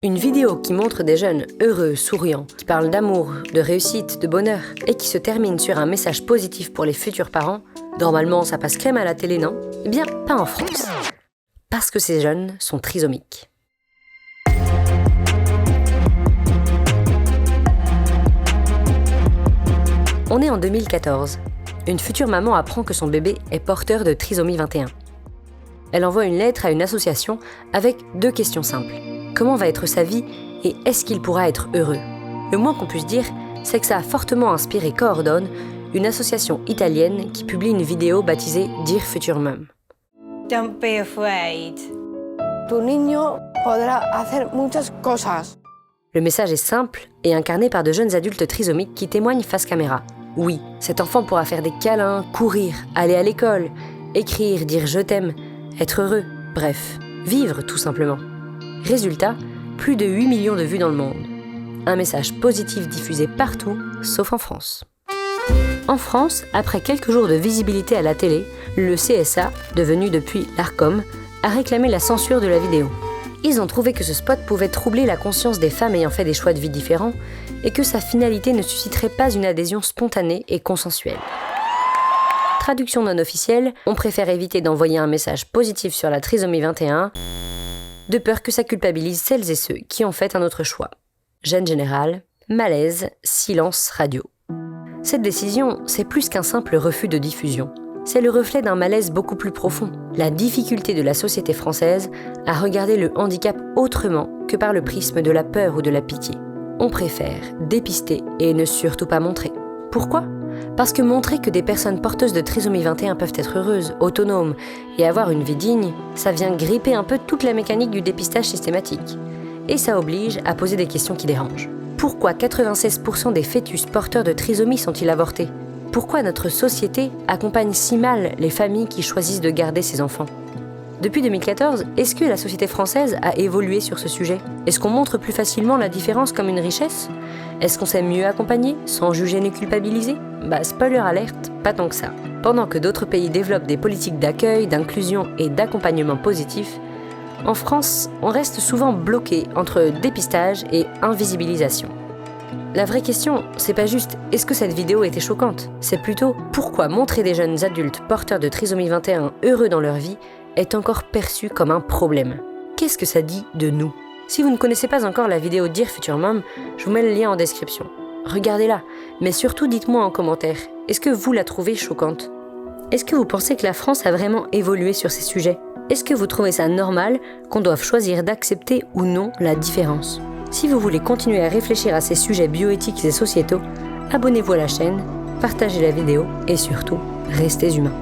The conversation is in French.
Une vidéo qui montre des jeunes heureux, souriants, qui parlent d'amour, de réussite, de bonheur, et qui se termine sur un message positif pour les futurs parents, normalement ça passe crème à la télé, non? Eh bien, pas en France. Parce que ces jeunes sont trisomiques. On est en 2014. Une future maman apprend que son bébé est porteur de trisomie 21. Elle envoie une lettre à une association avec 2 questions simples. Comment va être sa vie et est-ce qu'il pourra être heureux? Le moins qu'on puisse dire, c'est que ça a fortement inspiré Coordonne, une association italienne qui publie une vidéo baptisée Dear Future Mom. Don't be afraid. Tu niño podrá hacer muchas cosas. Le message est simple et incarné par de jeunes adultes trisomiques qui témoignent face caméra. Oui, cet enfant pourra faire des câlins, courir, aller à l'école, écrire, dire je t'aime, être heureux, bref, vivre tout simplement. Résultat, plus de 8 millions de vues dans le monde. Un message positif diffusé partout, sauf en France. En France, après quelques jours de visibilité à la télé, le CSA, devenu depuis l'Arcom, a réclamé la censure de la vidéo. Ils ont trouvé que ce spot pouvait troubler la conscience des femmes ayant fait des choix de vie différents et que sa finalité ne susciterait pas une adhésion spontanée et consensuelle. Traduction non officielle, on préfère éviter d'envoyer un message positif sur la trisomie 21, de peur que ça culpabilise celles et ceux qui ont fait un autre choix. Gêne générale, malaise, silence radio. Cette décision, c'est plus qu'un simple refus de diffusion. C'est le reflet d'un malaise beaucoup plus profond, la difficulté de la société française à regarder le handicap autrement que par le prisme de la peur ou de la pitié. On préfère dépister et ne surtout pas montrer. Pourquoi ? Parce que montrer que des personnes porteuses de trisomie 21 peuvent être heureuses, autonomes et avoir une vie digne, ça vient gripper un peu toute la mécanique du dépistage systématique. Et ça oblige à poser des questions qui dérangent. Pourquoi 96% des fœtus porteurs de trisomie sont-ils avortés ? Pourquoi notre société accompagne si mal les familles qui choisissent de garder ces enfants ? Depuis 2014, est-ce que la société française a évolué sur ce sujet ? Est-ce qu'on montre plus facilement la différence comme une richesse ? Est-ce qu'on sait mieux accompagner, sans juger ni culpabiliser ? Spoiler alerte, pas tant que ça. Pendant que d'autres pays développent des politiques d'accueil, d'inclusion et d'accompagnement positif, en France, on reste souvent bloqué entre dépistage et invisibilisation. La vraie question, c'est pas juste « est-ce que cette vidéo était choquante ?», c'est plutôt « pourquoi montrer des jeunes adultes porteurs de trisomie 21 heureux dans leur vie est encore perçu comme un problème ?» Qu'est-ce que ça dit de nous ? Si vous ne connaissez pas encore la vidéo Dear Future Mom, je vous mets le lien en description. Regardez-la, mais surtout dites-moi en commentaire, est-ce que vous la trouvez choquante ? Est-ce que vous pensez que la France a vraiment évolué sur ces sujets ? Est-ce que vous trouvez ça normal qu'on doive choisir d'accepter ou non la différence ? Si vous voulez continuer à réfléchir à ces sujets bioéthiques et sociétaux, abonnez-vous à la chaîne, partagez la vidéo et surtout, restez humains.